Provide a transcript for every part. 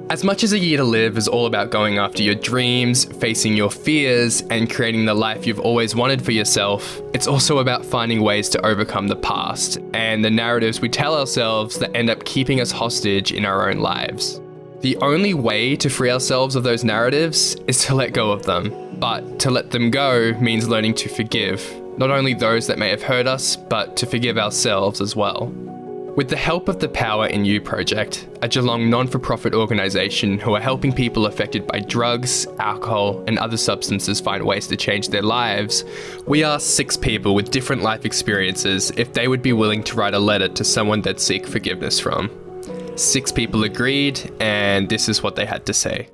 As much as A Year to Live is all about going after your dreams, facing your fears, and creating the life you've always wanted for yourself, it's also about finding ways to overcome the past and the narratives we tell ourselves that end up keeping us hostage in our own lives. The only way to free ourselves of those narratives is to let go of them. But to let them go means learning to forgive, not only those that may have hurt us, but to forgive ourselves as well. With the help of the Power in You project, a Geelong non-for-profit organisation who are helping people affected by drugs, alcohol and other substances find ways to change their lives, we asked 6 people with different life experiences if they would be willing to write a letter to someone they'd seek forgiveness from. 6 people agreed, and this is what they had to say.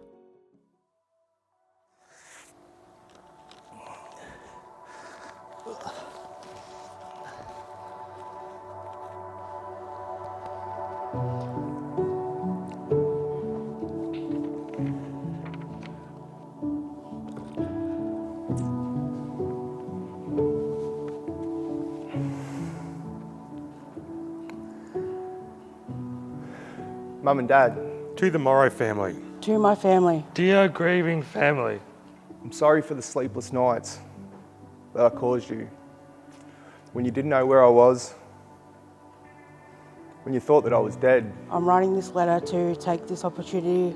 Mum and Dad, To the Morrow family. To my family, Dear grieving family, I'm sorry for the sleepless nights that I caused you. When you didn't know where I was, when you thought that I was dead. I'm writing this letter to take this opportunity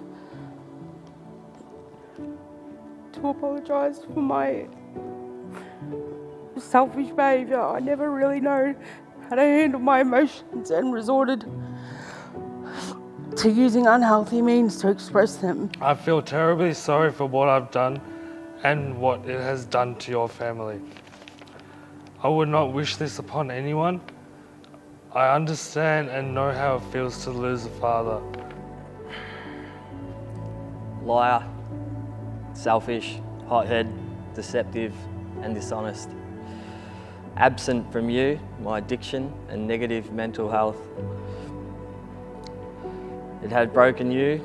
to apologise for my selfish behaviour. I never really know how to handle my emotions and resorted to using unhealthy means to express them. I feel terribly sorry for what I've done and what it has done to your family. I would not wish this upon anyone. I understand and know how it feels to lose a father. Liar, selfish, hothead, deceptive and dishonest. Absent from you, my addiction and negative mental health. It had broken you,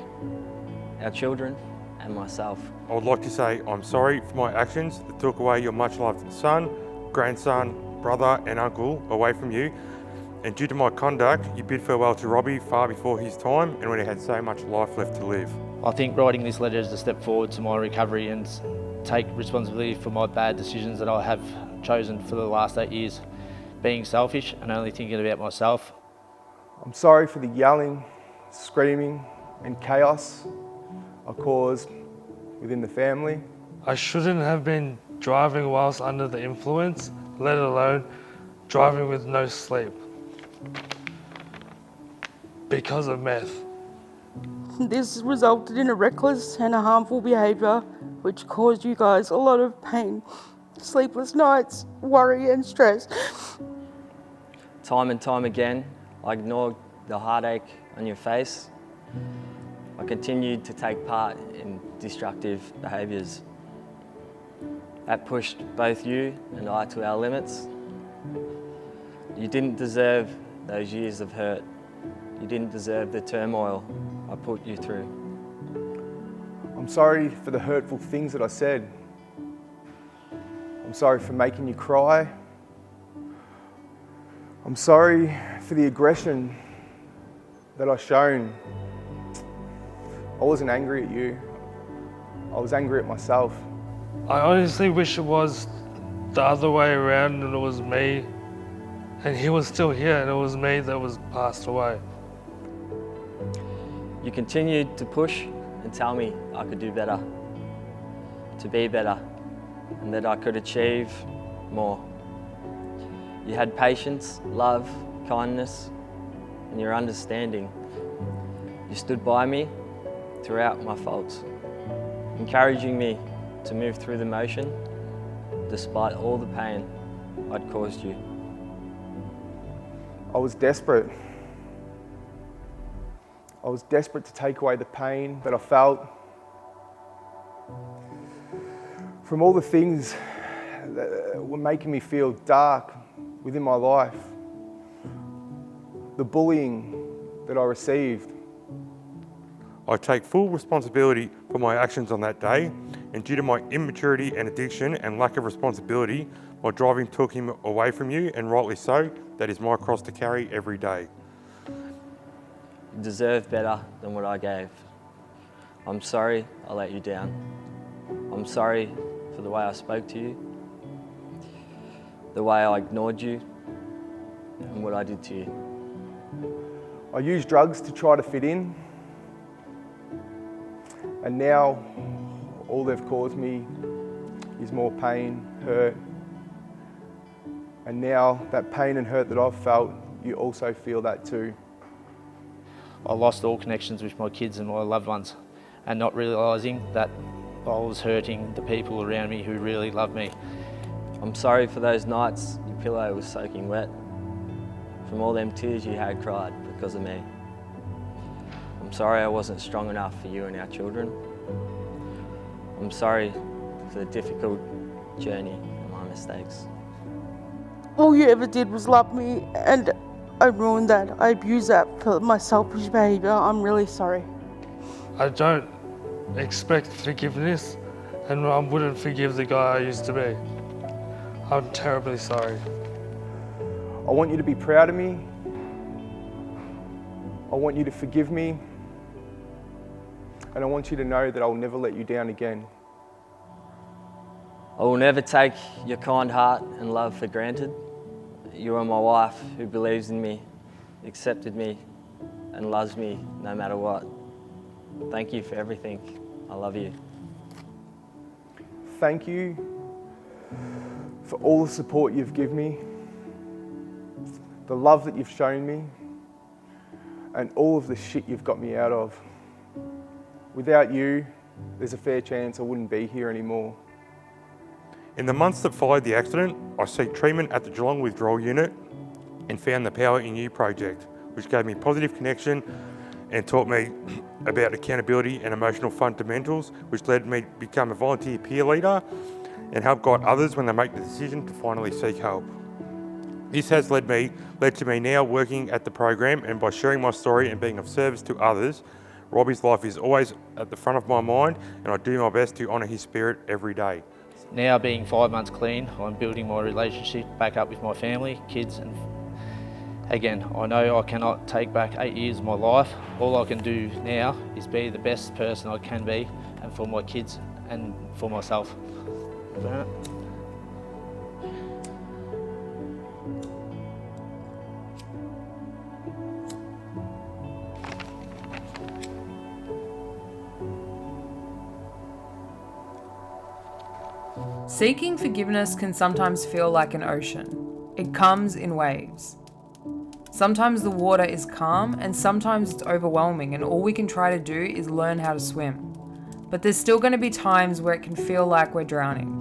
our children and myself. I would like to say I'm sorry for my actions that took away your much loved son, grandson, brother and uncle away from you. And due to my conduct, you bid farewell to Robbie far before his time and when he had so much life left to live. I think writing this letter is a step forward to my recovery and take responsibility for my bad decisions that I have chosen for the last 8 years, being selfish and only thinking about myself. I'm sorry for the yelling, screaming and chaos I caused within the family. I shouldn't have been driving whilst under the influence, let alone driving with no sleep because of meth. This resulted in a reckless and a harmful behaviour which caused you guys a lot of pain, sleepless nights, worry and stress. Time and time again, I ignored the heartache on your face. I continued to take part in destructive behaviours. That pushed both you and I to our limits. You didn't deserve those years of hurt. You didn't deserve the turmoil I put you through. I'm sorry for the hurtful things that I said. I'm sorry for making you cry. I'm sorry for the aggression that I've shown. I wasn't angry at you. I was angry at myself. I honestly wish it was the other way around and it was me and he was still here and it was me that was passed away. You continued to push and tell me I could do better, to be better, and that I could achieve more. You had patience, love, kindness, and your understanding. You stood by me throughout my faults, encouraging me to move through the motion despite all the pain I'd caused you. I was desperate. I was desperate to take away the pain that I felt from all the things that were making me feel dark within my life. The bullying that I received. I take full responsibility for my actions on that day, and due to my immaturity and addiction and lack of responsibility, my driving took him away from you, and rightly so. That is my cross to carry every day. You deserve better than what I gave. I'm sorry I let you down. I'm sorry for the way I spoke to you, the way I ignored you, and what I did to you. I used drugs to try to fit in, and now all they've caused me is more pain, hurt, and now that pain and hurt that I've felt, you also feel that too. I lost all connections with my kids and my loved ones, and not realising that I was hurting the people around me who really loved me. I'm sorry for those nights your pillow was soaking wet, from all them tears you had cried because of me. I'm sorry I wasn't strong enough for you and our children. I'm sorry for the difficult journey and my mistakes. All you ever did was love me, and I ruined that. I abused that for my selfish behaviour. I'm really sorry. I don't expect forgiveness, and I wouldn't forgive the guy I used to be. I'm terribly sorry. I want you to be proud of me. I want you to forgive me. And I want you to know that I'll never let you down again. I will never take your kind heart and love for granted. You are my wife who believes in me, accepted me, and loves me no matter what. Thank you for everything. I love you. Thank you for all the support you've given me, the love that you've shown me, and all of the shit you've got me out of. Without you, there's a fair chance I wouldn't be here anymore. In the months that followed the accident, I sought treatment at the Geelong Withdrawal Unit and found the Power in You project, which gave me positive connection and taught me about accountability and emotional fundamentals, which led me to become a volunteer peer leader and help guide others when they make the decision to finally seek help. This has led to me now working at the program, and by sharing my story and being of service to others, Robbie's life is always at the front of my mind, and I do my best to honour his spirit every day. Now being 5 months clean, I'm building my relationship back up with my family, kids, and again, I know I cannot take back 8 years of my life. All I can do now is be the best person I can be, and for my kids and for myself. Seeking forgiveness can sometimes feel like an ocean. It comes in waves. Sometimes the water is calm and sometimes it's overwhelming, and all we can try to do is learn how to swim. But there's still going to be times where it can feel like we're drowning.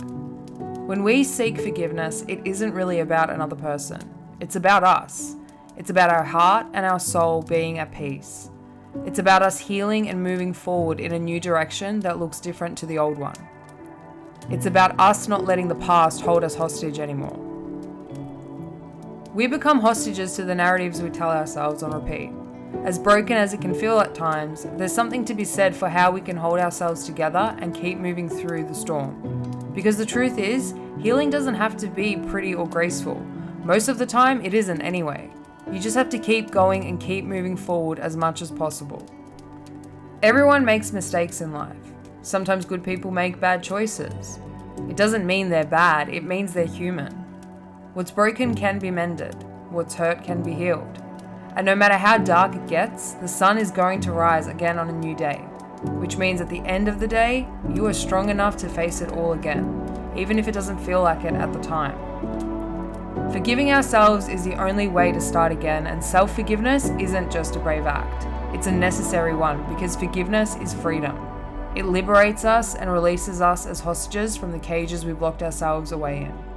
When we seek forgiveness, it isn't really about another person. It's about us. It's about our heart and our soul being at peace. It's about us healing and moving forward in a new direction that looks different to the old one. It's about us not letting the past hold us hostage anymore. We become hostages to the narratives we tell ourselves on repeat. As broken as it can feel at times, there's something to be said for how we can hold ourselves together and keep moving through the storm. Because the truth is, healing doesn't have to be pretty or graceful. Most of the time, it isn't anyway. You just have to keep going and keep moving forward as much as possible. Everyone makes mistakes in life. Sometimes good people make bad choices. It doesn't mean they're bad, it means they're human. What's broken can be mended. What's hurt can be healed. And no matter how dark it gets, the sun is going to rise again on a new day. Which means at the end of the day, you are strong enough to face it all again, even if it doesn't feel like it at the time. Forgiving ourselves is the only way to start again, and self-forgiveness isn't just a brave act. It's a necessary one, because forgiveness is freedom. It liberates us and releases us as hostages from the cages we've locked ourselves away in.